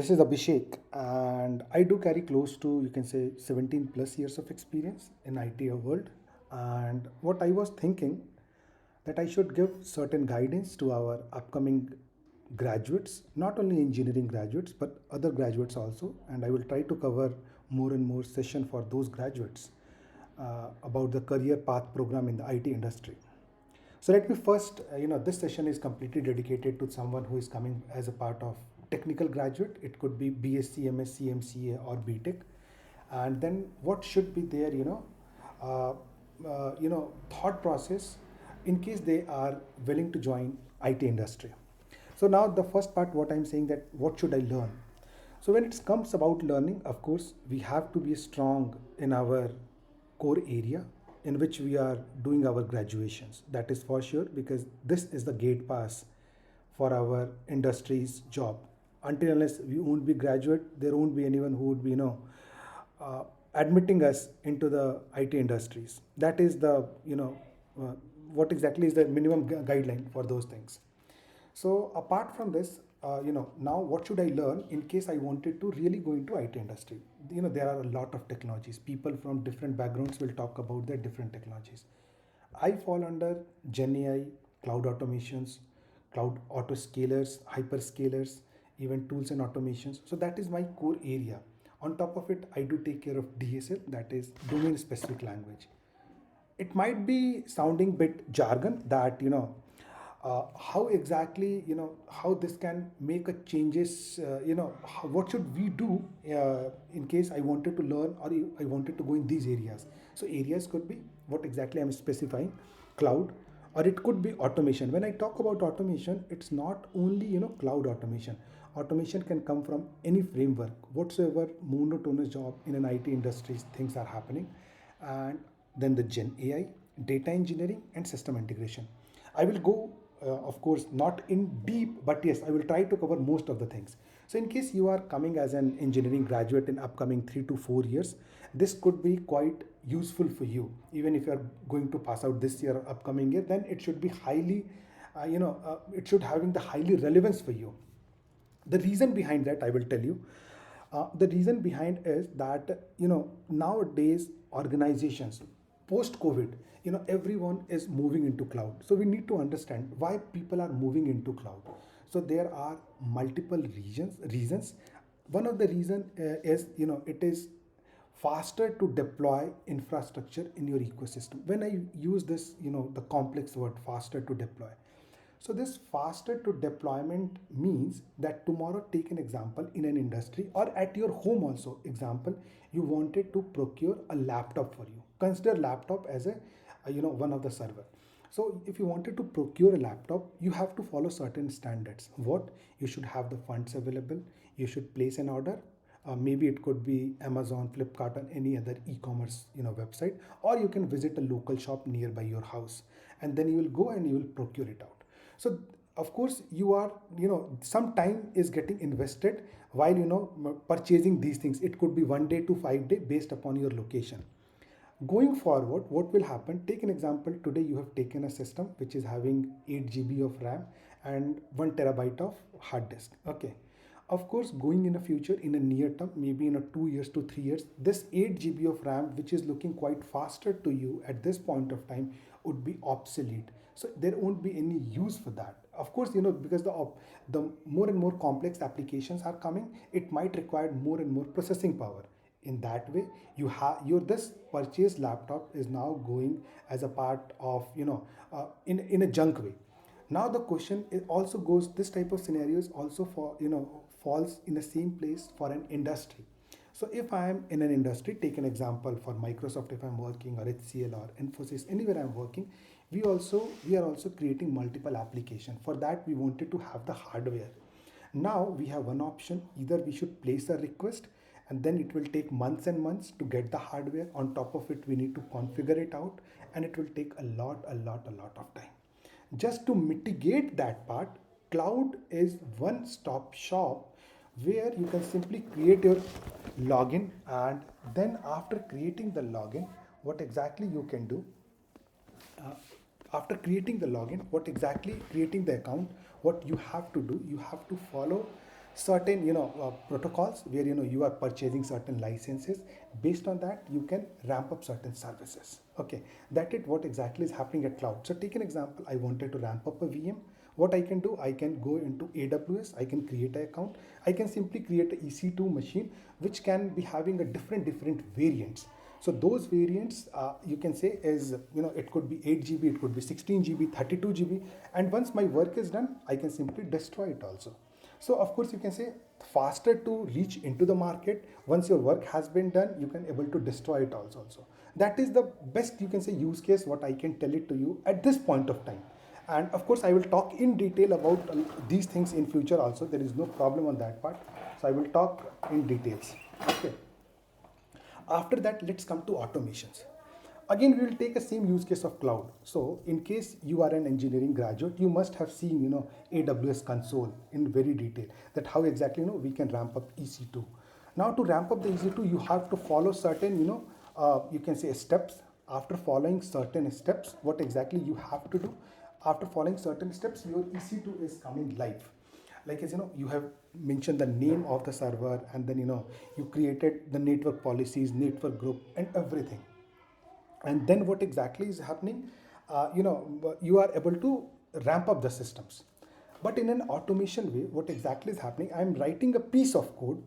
This is Abhishek, and I do carry close to, you can say, 17 plus years of experience in IT world. And what I was thinking that I should give certain guidance to our upcoming graduates, not only engineering graduates, but other graduates also. And I will try to cover more and more session for those graduates about the career path program in the IT industry. So let me first, this session is completely dedicated to someone who is coming as a part of technical graduate. It could be BSc, MSc, MCA, or BTech. And then what should be their, uh, thought process in case they are willing to join IT industry. So now the first part, what I'm saying that what should I learn? So when it comes about learning, of course, we have to be strong in our core area in which we are doing our graduations. That is for sure because this is the gate pass for our industry's job. Until unless we won't be graduate, there won't be anyone who would be, uh, admitting us into the IT industries. That is the, uh, what exactly is the minimum guideline for those things. So apart from this, now what should I learn in case I wanted to really go into IT industry? There are a lot of technologies. People from different backgrounds will talk about their different technologies. I fall under Gen AI, cloud automations, cloud autoscalers, hyperscalers, even tools and automations. So that is my core area. On top of it, I do take care of DSL, that is domain specific language. It might be sounding bit jargon that how exactly how this can make a changes, what should we do in case I wanted to learn or I wanted to go in these areas. So areas could be what exactly I'm specifying: cloud, or it could be automation. When I talk about automation, it's not only cloud automation. Automation can come from any framework whatsoever monotonous job in an IT industry things are happening. And then the Gen AI, data engineering, and system integration. I will go, of course, not in deep, but yes, I will try to cover most of the things. So, in case you are coming as an engineering graduate in upcoming 3 to 4 years, this could be quite useful for you. Even if you are going to pass out this year or upcoming year, then it should be highly, it should having the highly relevance for you. The reason behind that, I will tell you. The reason behind is that nowadays organizations post covid, everyone is moving into cloud. So we need to understand why people are moving into cloud. So there are multiple reasons. One of the reason is it is faster to deploy infrastructure in your ecosystem. When I use this, the complex word faster to deploy, so this faster to deployment means that tomorrow, take an example in an industry or at your home also. Example, you wanted to procure a laptop for you. Consider laptop as one of the server. So if you wanted to procure a laptop, you have to follow certain standards. What? You should have the funds available. You should place an order. Maybe it could be Amazon, Flipkart, or any other e-commerce website, or you can visit a local shop nearby your house, and then you will go and you will procure it out. So of course you are, some time is getting invested while purchasing these things. It could be 1 day to 5 day based upon your location. Going forward, what will happen? Take an example. Today you have taken a system which is having 8 GB of RAM and 1 TB of hard disk. Okay. Of course, going in the future, in a near term, maybe in a 2 years to 3 years, this 8 GB of RAM, which is looking quite faster to you at this point of time, would be obsolete. So there won't be any use for that. Of course, because the more and more complex applications are coming, it might require more and more processing power. In that way, you have your this purchased laptop is now going as a part of in a junk way. Now the question is also goes, this type of scenarios also for falls in the same place for an industry. So if I am in an industry, take an example for Microsoft, if I'm working, or HCL or Infosys, anywhere I'm working, we are also creating multiple application. For that, we wanted to have the hardware. Now we have one option: either we should place a request and then it will take months and months to get the hardware. On top of it, we need to configure it out, and it will take a lot of time. Just to mitigate that part, cloud is one stop shop where you can simply create your login, and then after creating the login, what exactly you can do, uh, after creating the login, what exactly creating the account, what you have to do, you have to follow certain protocols where you are purchasing certain licenses. Based on that, you can ramp up certain services. Okay, that is what exactly is happening at cloud. So take an example. I wanted to ramp up a VM. What I can do, I can go into AWS, I can create an account, I can simply create an EC2 machine which can be having a different variants. So those variants, you can say, is it could be 8 GB, it could be 16 GB, 32 GB, and once my work is done, I can simply destroy it also. So of course you can say faster to reach into the market. Once your work has been done, you can able to destroy it also. That is the best, you can say, use case what I can tell it to you at this point of time. And of course I will talk in detail about these things in future also. There is no problem on that part. So I will talk in details. Okay. After that, let's come to automations. Again, we will take a same use case of cloud. So in case you are an engineering graduate, you must have seen AWS console in very detail, that how exactly we can ramp up EC2. Now to ramp up the EC2, you have to follow certain you can say steps. After following certain steps, what exactly you have to do? After following certain steps, your EC2 is coming live. Like as you have mentioned the name of the server, and then you created the network policies, network group, and everything. And then what exactly is happening? You are able to ramp up the systems. But in an automation way, what exactly is happening? I'm writing a piece of code,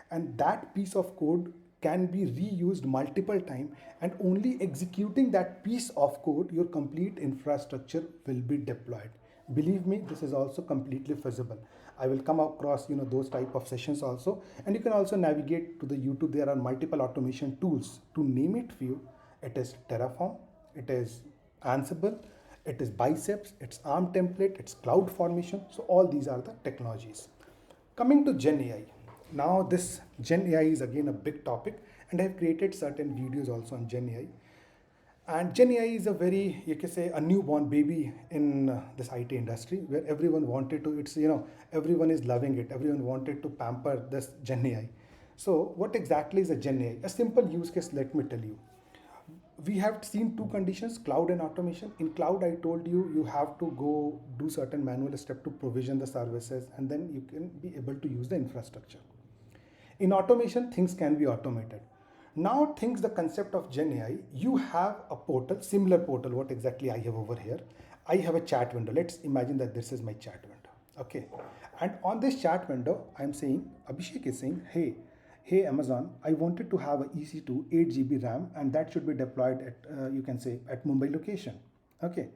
and that piece of code can be reused multiple times, and only executing that piece of code, your complete infrastructure will be deployed. Believe me, this is also completely feasible. I will come across those type of sessions also, and you can also navigate to the YouTube. There are multiple automation tools. To name it few, it is Terraform, it is Ansible, it is Biceps, it's ARM template, it's Cloud Formation. So all these are the technologies. Coming to Gen AI. Now this Gen AI is again a big topic, and I have created certain videos also on Gen AI. And Gen AI is a very, you can say, a newborn baby in this IT industry, where everyone wanted to, everyone is loving it. Everyone wanted to pamper this Gen AI. So what exactly is a Gen AI? A simple use case, let me tell you. We have seen two conditions, cloud and automation. In cloud, I told you, you have to go do certain manual step to provision the services, and then you can be able to use the infrastructure. In automation, things can be automated. Now think the concept of Gen AI. You have a portal, similar portal, what exactly I have over here. I have a chat window. Let's imagine that this is my chat window. Okay. And on this chat window, I'm saying, Abhishek is saying, hey Amazon, I wanted to have a EC2 8 GB RAM, and that should be deployed at, you can say, at Mumbai location. Okay.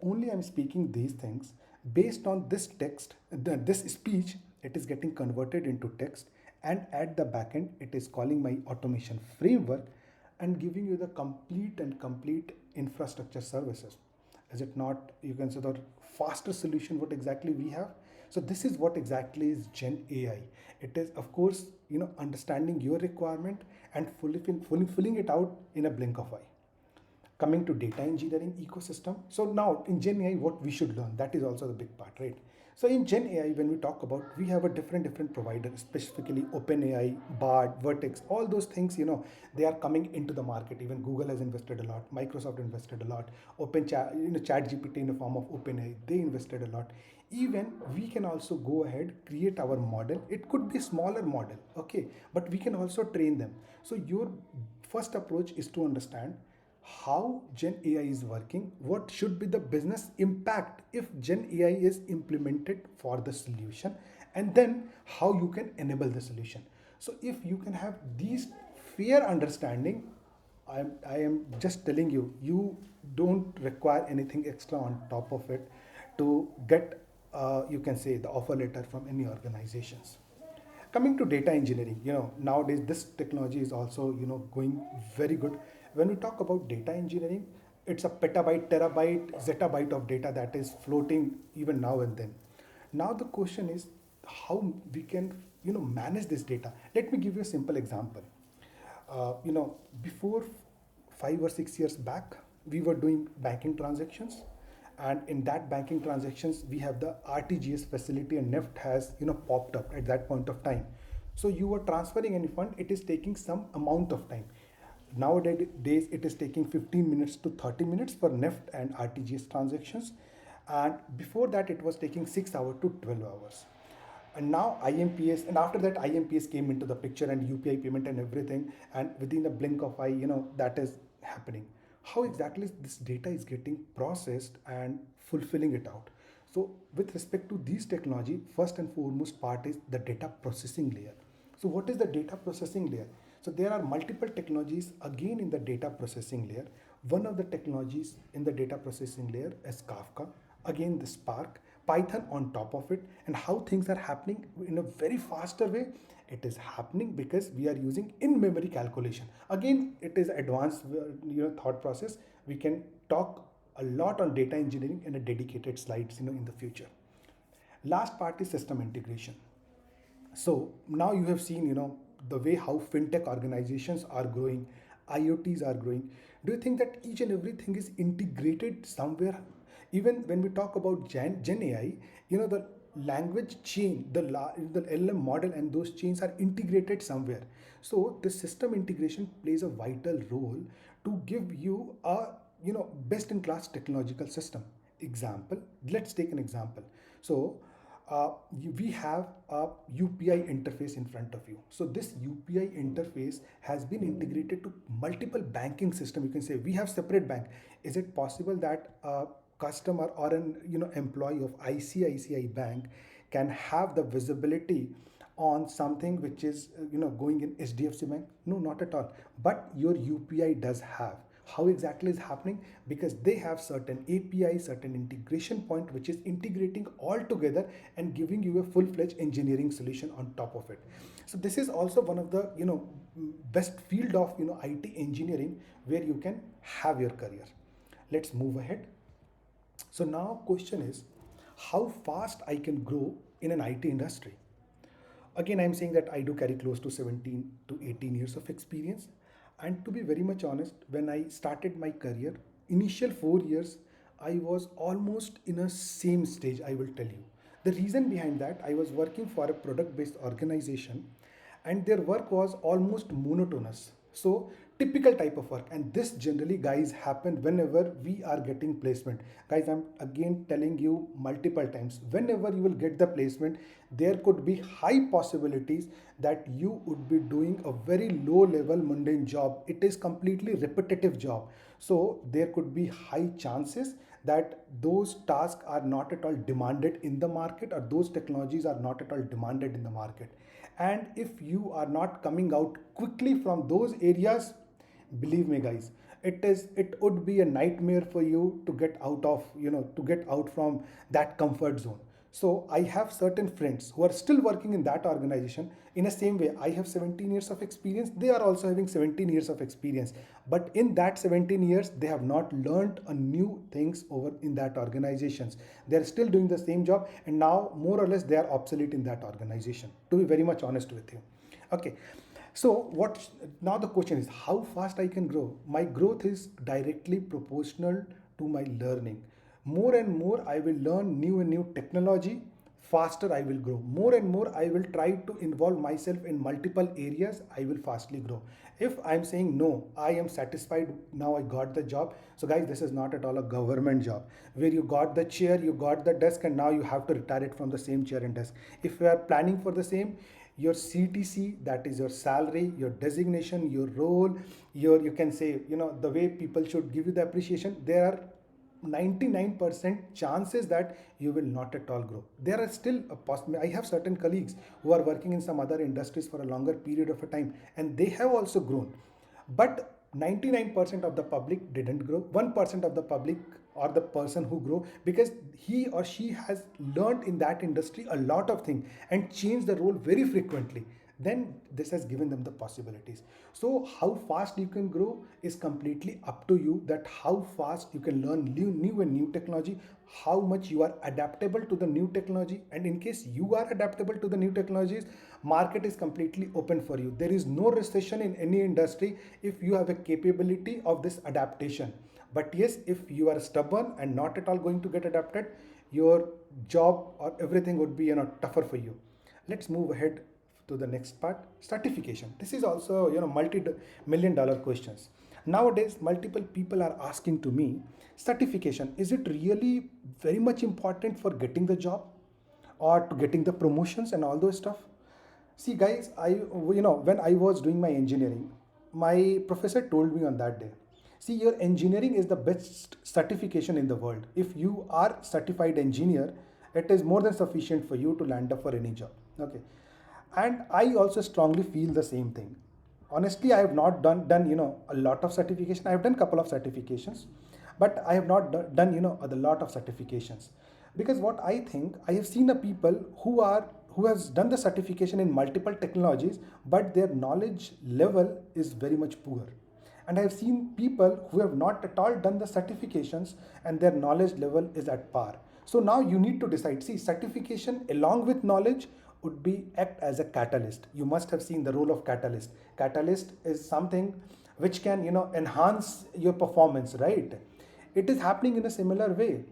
Only I'm speaking these things. Based on this text, this speech, it is getting converted into text, and at the backend it is calling my automation framework and giving you the complete infrastructure services. Is it not, you can say, the faster solution what exactly we have? So this is what exactly is Gen AI. It is of course understanding your requirement and fulfilling it out in a blink of eye. Coming to data engineering ecosystem. So now in Gen AI, what we should learn, that is also the big part, right? So in Gen AI, when we talk about, we have a different providers, specifically OpenAI, Bard, Vertex, all those things, they are coming into the market. Even Google has invested a lot, Microsoft invested a lot, Chat GPT in the form of OpenAI, they invested a lot. Even we can also go ahead, create our model. It could be a smaller model, okay, but we can also train them. So your first approach is to understand how Gen AI is working, what should be the business impact if Gen AI is implemented for the solution, and then how you can enable the solution. So if you can have these fair understanding, I am just telling you, you don't require anything extra on top of it to get, you can say, the offer letter from any organizations. Coming to data engineering, nowadays this technology is also going very good. When we talk about data engineering, it's a petabyte, terabyte, zettabyte of data that is floating even now and then. Now the question is how we can manage this data. Let me give you a simple example. Before 5 or 6 years back, we were doing banking transactions, and in that banking transactions we have the RTGS facility, and NEFT has popped up at that point of time. So you were transferring any fund, it is taking some amount of time. Nowadays it is taking 15 minutes to 30 minutes for NEFT and RTGS transactions, and before that it was taking 6 hours to 12 hours. And now IMPS, and after that IMPS came into the picture and UPI payment and everything, and within a blink of eye, that is happening. How exactly this data is getting processed and fulfilling it out? So with respect to these technology, first and foremost part is the data processing layer. So what is the data processing layer? So there are multiple technologies again in the data processing layer. One of the technologies in the data processing layer is Kafka, again the Spark, Python on top of it. And how things are happening in a very faster way? It is happening because we are using in-memory calculation. Again, it is advanced thought process. We can talk a lot on data engineering in a dedicated slides in the future. Last part is system integration. So now you have seen, the way how fintech organizations are growing, IoTs are growing. Do you think that each and everything is integrated somewhere? Even when we talk about Gen AI, the language chain, the LM model and those chains are integrated somewhere. So the system integration plays a vital role to give you a, best in class technological system. Example, let's take an example. So we have a UPI interface in front of you. So this UPI interface has been integrated to multiple banking system. You can say we have separate bank. Is it possible that a customer or an employee of ICICI Bank can have the visibility on something which is going in HDFC Bank? No, not at all. But your UPI does have. How exactly is happening? Because they have certain API, certain integration point which is integrating all together and giving you a full-fledged engineering solution on top of it. So this is also one of the best field of IT engineering where you can have your career. Let's move ahead. So now question is how fast I can grow in an IT industry. Again, I'm saying that I do carry close to 17 to 18 years of experience. And to be very much honest, when I started my career, initial 4 years, I was almost in a same stage, I will tell you. The reason behind that, I was working for a product based organization and their work was almost monotonous. So typical type of work, and this generally guys happen whenever we are getting placement. Guys, I'm again telling you multiple times, whenever you will get the placement, there could be high possibilities that you would be doing a very low level mundane job. It is completely repetitive job. So there could be high chances that those tasks are not at all demanded in the market, or those technologies are not at all demanded in the market. And if you are not coming out quickly from those areas, believe me guys, it would be a nightmare for you to get out of, to get out from that comfort zone. So I have certain friends who are still working in that organization. In the same way, I have 17 years of experience, they are also having 17 years of experience, but in that 17 years they have not learned a new things over in that organizations. They are still doing the same job, and now more or less they are obsolete in that organization, to be very much honest with you. Okay. So what now the question is how fast I can grow. My growth is directly proportional to my learning. More and more I will learn new and new technology, faster I will grow. More and more I will try to involve myself in multiple areas, I will fastly grow. If I'm saying no, I am satisfied, now I got the job. So guys, this is not at all a government job where you got the chair, you got the desk, and now you have to retire it from the same chair and desk. If you are planning for the same, your CTC, that is your salary, your designation, your role, your, you can say, the way people should give you the appreciation, there are 99% chances that you will not at all grow. There are still a possibility. I have certain colleagues who are working in some other industries for a longer period of a time, and they have also grown. But 99% of the public didn't grow. 1% of the public or the person who grow because he or she has learned in that industry a lot of things and changed the role very frequently. Then this has given them the possibilities. So how fast you can grow is completely up to you, that how fast you can learn new and new technology, how much you are adaptable to the new technology. And in case you are adaptable to the new technologies, market is completely open for you. There is no recession in any industry if you have a capability of this adaptation. But yes, if you are stubborn and not at all going to get adapted, your job or everything would be tougher for you. Let's move ahead to the next part, certification. This is also multi-million dollar questions. Nowadays multiple people are asking to me, certification, is it really very much important for getting the job? or to getting the promotions and all those stuff. See, guys, when I was doing my engineering, my professor told me on that day, see, your engineering is the best certification in the world. If you are certified engineer, it is more than sufficient for you to land up for any job. Okay, and I also strongly feel the same thing. Honestly, I have not done a lot of certification. I have done couple of certifications, but I have not done a lot of certifications, because what I think, I have seen a people who has done the certification in multiple technologies, but their knowledge level is very much poor. And I have seen people who have not at all done the certifications and their knowledge level is at par. So now you need to decide. See, certification along with knowledge would be act as a catalyst. You must have seen the role of catalyst. Catalyst is something which can enhance your performance, right? It is happening in a similar way.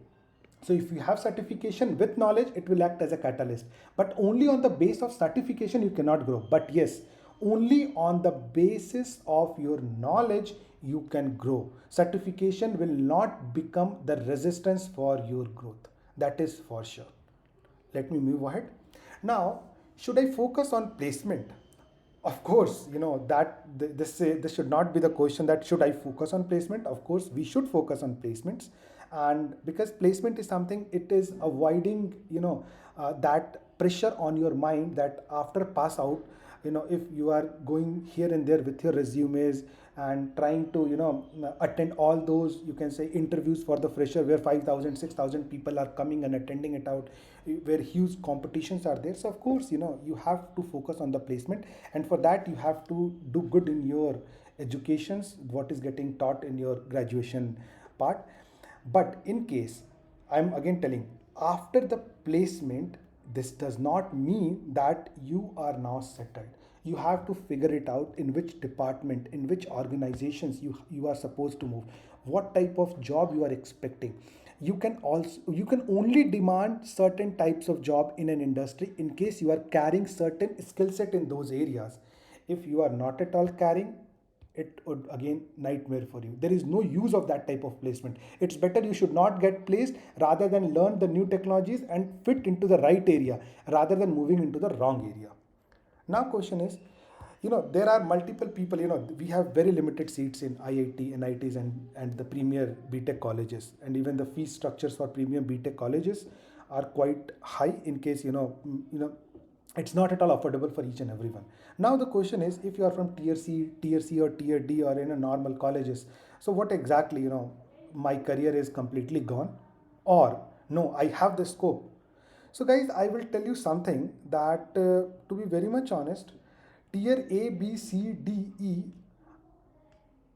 So if you have certification with knowledge, it will act as a catalyst. But only on the base of certification you cannot grow. But yes, only on the basis of your knowledge you can grow. Certification will not become the resistance for your growth. That is for sure. Let me move ahead. Now, should I focus on placement? Of course, that this should not be the question, that should I focus on placement. Of course we should focus on placements, and because placement is something, it is avoiding that pressure on your mind, that after pass out, if you are going here and there with your resumes and trying to attend all those, you can say, interviews for the fresher, where 5,000, 6,000 people are coming and attending it out, where huge competitions are there. So of course you have to focus on the placement, and for that you have to do good in your educations, what is getting taught in your graduation part. But in case, I'm again telling, after the placement, this does not mean that you are now settled. You have to figure it out in which department, in which organizations you are supposed to move, what type of job you are expecting. You can only demand certain types of job in an industry in case you are carrying certain skill set in those areas. If you are not at all carrying, it would again nightmare for you. There is no use of that type of placement. It's better you should not get placed, rather than learn the new technologies and fit into the right area, rather than moving into the wrong area. Now question is, there are multiple people, we have very limited seats in IIT, NITs, and the premier BTech colleges, and even the fee structures for premium BTech colleges are quite high, in case it's not at all affordable for each and everyone. Now the question is, if you are from tier C or tier D, or in a normal colleges, so what exactly, my career is completely gone, or no, I have the scope. So guys, I will tell you something that, to be very much honest, tier A, B, C, D, E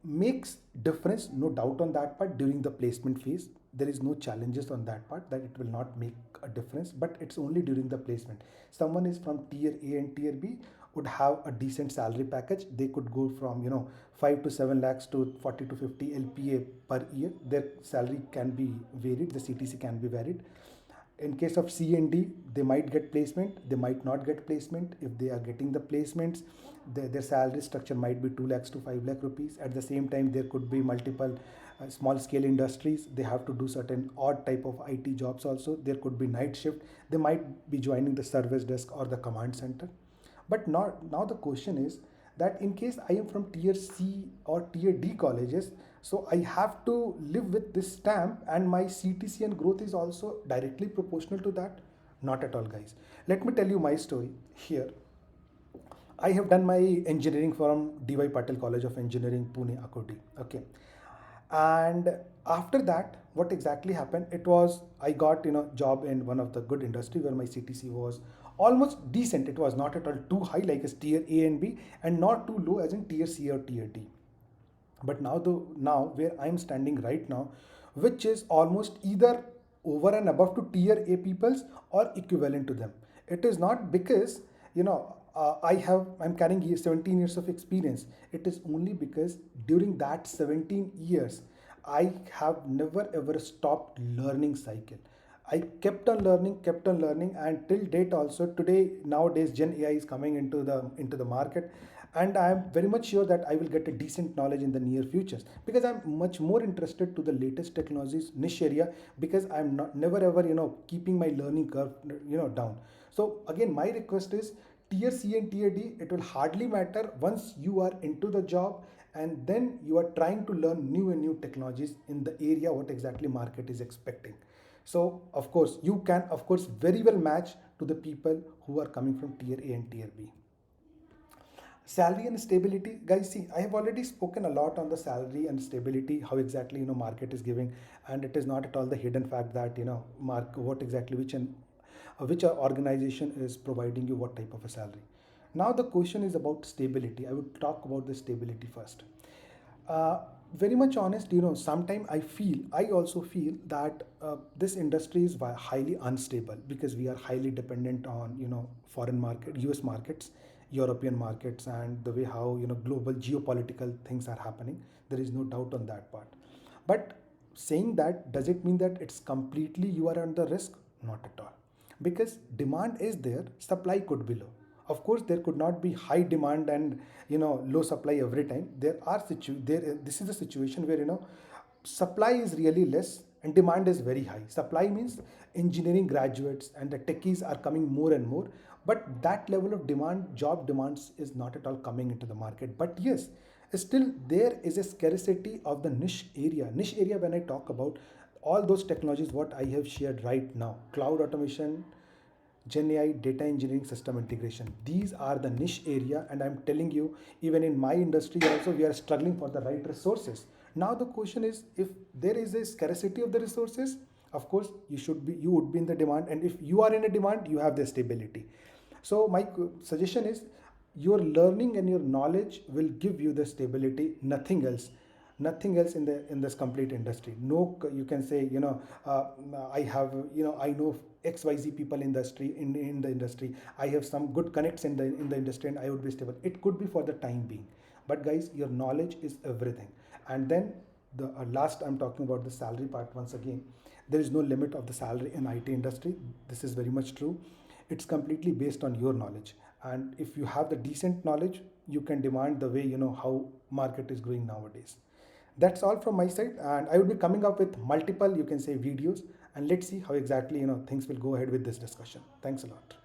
makes difference, no doubt on that part. During the placement phase, there is no challenges on that part, that it will not make a difference, but it's only during the placement. Someone is from tier A and tier B would have a decent salary package. They could go from 5 to 7 lakhs to 40 to 50 LPA per year. Their salary can be varied, the CTC can be varied. In case of C and D, they might get placement, they might not get placement. If they are getting the placements, their salary structure might be 2 lakhs to 5 lakh rupees. At the same time, there could be multiple small scale industries. They have to do certain odd type of IT jobs also. There could be night shift. They might be joining the service desk or the command center. But not, now the question is that, in case I am from tier C or tier D colleges, so I have to live with this stamp, and my CTC and growth is also directly proportional to that. Not at all, guys. Let me tell you my story here. I have done my engineering from DY Patel College of Engineering, Pune, Akoti. Okay. And after that, what exactly happened? It was, I got job in one of the good industry, where my CTC was almost decent. It was not at all too high like as tier A and B, and not too low as in tier C or tier D. But now where I'm standing right now, which is almost either over and above to tier A peoples, or equivalent to them. It is not because I'm carrying 17 years of experience. It is only because during that 17 years, I have never ever stopped learning cycle. I kept on learning, and till date also today nowadays Gen AI is coming into the market, and I am very much sure that I will get a decent knowledge in the near futures because I'm much more interested to the latest technologies niche area, because I'm not never ever keeping my learning curve down. So again, my request is tier C and tier D. It will hardly matter once you are into the job, and then you are trying to learn new and new technologies in the area what exactly market is expecting. So of course you can of course very well match to the people who are coming from tier A and tier B. Salary and stability, guys, see, I have already spoken a lot on the salary and stability, how exactly market is giving, and it is not at all the hidden fact that mark what exactly which organization is providing you what type of a salary. Now the question is about stability. I would talk about the stability first. uh, Very much honest, sometimes I also feel that this industry is highly unstable because we are highly dependent on foreign market, US markets, European markets, and the way how global geopolitical things are happening. There is no doubt on that part. But saying that, does it mean that it's completely you are under risk? Not at all, because demand is there, supply could be low. Of course there could not be high demand and low supply every time. This is a situation where supply is really less and demand is very high. Supply means engineering graduates and the techies are coming more and more, but that level of demand, job demands, is not at all coming into the market. But yes, still there is a scarcity of the niche area. When I talk about all those technologies what I have shared right now, cloud automation, Gen AI, data engineering, system integration. These are the niche area, and I'm telling you, even in my industry also, we are struggling for the right resources. Now the question is, if there is a scarcity of the resources, of course you would be in the demand, and if you are in a demand, you have the stability. So my suggestion is, your learning and your knowledge will give you the stability, nothing else in this complete industry. No, you can say I have I know XYZ people in the industry, I have some good connects in the industry, and I would be stable. It could be for the time being, but guys, your knowledge is everything. And then the last, I'm talking about the salary part. Once again, there is no limit of the salary in IT industry. This is very much true. It's completely based on your knowledge, and if you have the decent knowledge, you can demand the way how market is growing nowadays. That's all from my side, and I will be coming up with multiple, you can say, videos, and let's see how exactly things will go ahead with this discussion. Thanks a lot.